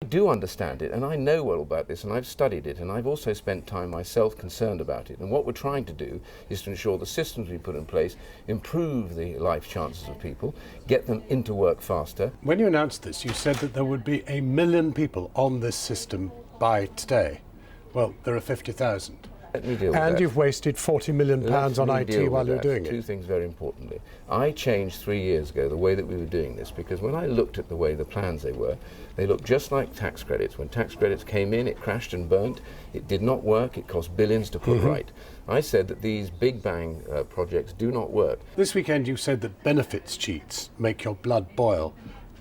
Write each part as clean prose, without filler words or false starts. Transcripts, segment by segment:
I do understand it, and I know well about this, and I've studied it, and I've also spent time myself concerned about it. And what we're trying to do is to ensure the systems we put in place improve the life chances of people, get them into work faster. When you announced this, you said that there would be 1 million people on this system by today. Well, there are 50,000. Let me deal with and that. you've wasted £40 million on IT while you're doing it. Two things very importantly. I changed 3 years ago the way that we were doing this, because when I looked at the way the plans they looked just like tax credits. When tax credits came in, it crashed and burnt. It did not work. It cost billions to put right. I said that these big bang projects do not work. This weekend you said that benefits cheats make your blood boil.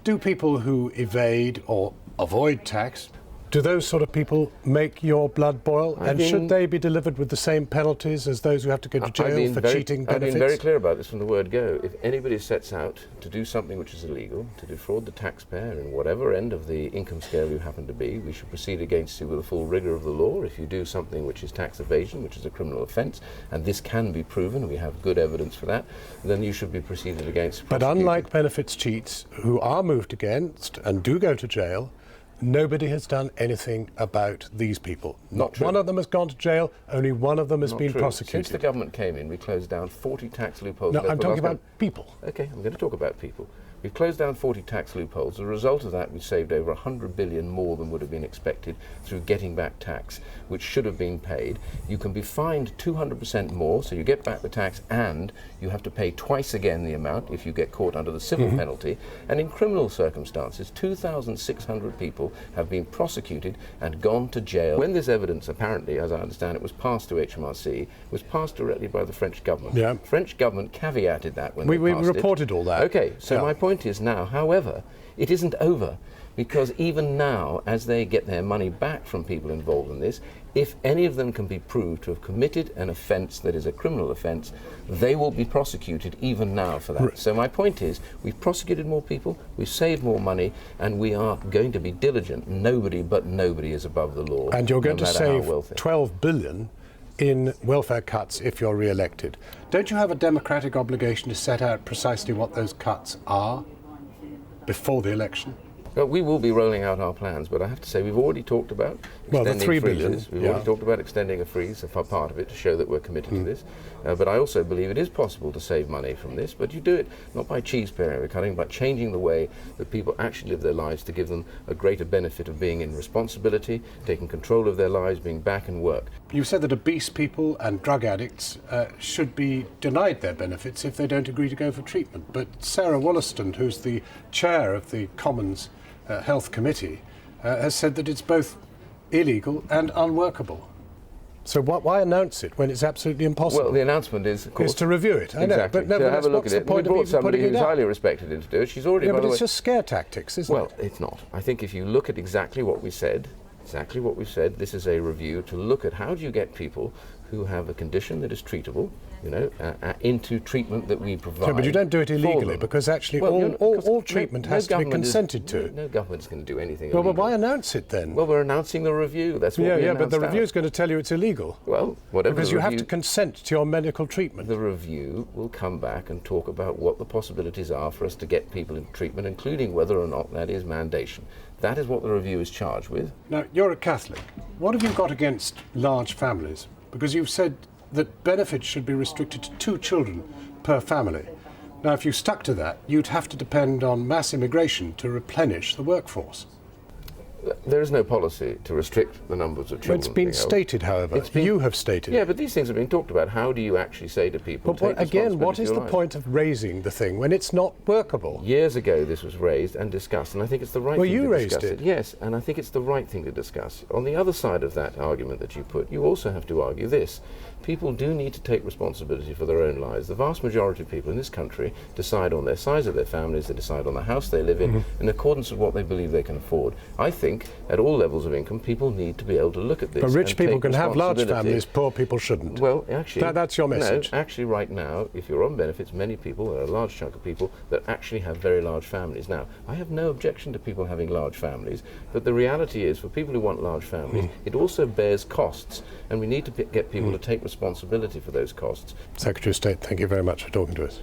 Do people who evade or avoid tax, do those sort of people make your blood boil? And should they be delivered with the same penalties as those who have to go to jail for cheating benefits? I've been very clear about this from the word go. If anybody sets out to do something which is illegal, to defraud the taxpayer in whatever end of the income scale you happen to be, we should proceed against you with the full rigour of the law. If you do something which is tax evasion, which is a criminal offence, and this can be proven, we have good evidence for that, then you should be proceeded against. But unlike benefits cheats who are moved against and do go to jail, nobody has done anything about these people. Not one of them has gone to jail, only one of them has been prosecuted. Since the government came in, we closed down 40 tax loopholes. No, I'm talking about people. OK, I'm going to talk about people. We've closed down 40 tax loopholes. As a result of that, we saved over 100 billion more than would have been expected through getting back tax, which should have been paid. You can be fined 200% more, so you get back the tax, and you have to pay twice again the amount if you get caught under the civil penalty. And in criminal circumstances, 2,600 people have been prosecuted and gone to jail. When this evidence, apparently, as I understand it, was passed to HMRC, was passed directly by the French government. Yeah. French government caveated that when we passed it. We reported all that. OK, so my point is now, however, it isn't over, because even now, as they get their money back from people involved in this, if any of them can be proved to have committed an offence that is a criminal offence, they will be prosecuted even now for that. Right. So my point is, we've prosecuted more people, we've saved more money, and we are going to be diligent. Nobody but nobody is above the law. And you're going to save 12 billion in welfare cuts if you're re-elected. Don't you have a democratic obligation to set out precisely what those cuts are before the election? Well, we will be rolling out our plans, but I have to say we've already talked about extending the 3 freezes. billion. We've already talked about extending a freeze for part of it to show that we're committed to this. But I also believe it is possible to save money from this, but you do it not by cheese pyramid cutting, but changing the way that people actually live their lives to give them a greater benefit of being in responsibility, taking control of their lives, being back in work. You said that obese people and drug addicts should be denied their benefits if they don't agree to go for treatment. But Sarah Wollaston, who's the chair of the Commons Health Committee, has said that it's both illegal and unworkable. So why announce it when it's absolutely impossible? Well, the announcement is, of course, is to review it. I know, exactly. but nevertheless, have a look at it. We brought somebody who's highly respected in to do it. She's already, but it's just scare tactics, isn't it? Well, it's not. I think if you look at exactly what we said, this is a review to look at how do you get people who have a condition that is treatable, into treatment that we provide. So, but you don't do it illegally, because actually all treatment has to be consented to. No government's going to do anything illegal. Well, but why announce it then? Well, we're announcing the review. That's what we announced. But the review is going to tell you it's illegal. Well, whatever. Because you have to consent to your medical treatment. The review will come back and talk about what the possibilities are for us to get people in treatment, including whether or not that is mandation. That is what the review is charged with. Now, you're a Catholic. What have you got against large families? Because you've said that benefits should be restricted to 2 children per family. Now, if you stuck to that, you'd have to depend on mass immigration to replenish the workforce. There is no policy to restrict the numbers of children. It's been stated, however. You have stated. Yeah, but these things have been talked about. How do you actually say to people, but again, what is the point of raising the thing when it's not workable? Years ago this was raised and discussed, and I think it's the right thing to discuss. Well, you raised it. Yes, and I think it's the right thing to discuss. On the other side of that argument that you put, you also have to argue this. People do need to take responsibility for their own lives. The vast majority of people in this country decide on the size of their families, they decide on the house they live in accordance with what they believe they can afford. I think at all levels of income, people need to be able to look at this. But rich people can have large families, poor people shouldn't. Well, actually, that's your message. No, actually, right now, if you're on benefits, many people, there are a large chunk of people that actually have very large families. Now, I have no objection to people having large families, but the reality is, for people who want large families, it also bears costs, and we need to get people to take responsibility for those costs. Secretary of State, thank you very much for talking to us.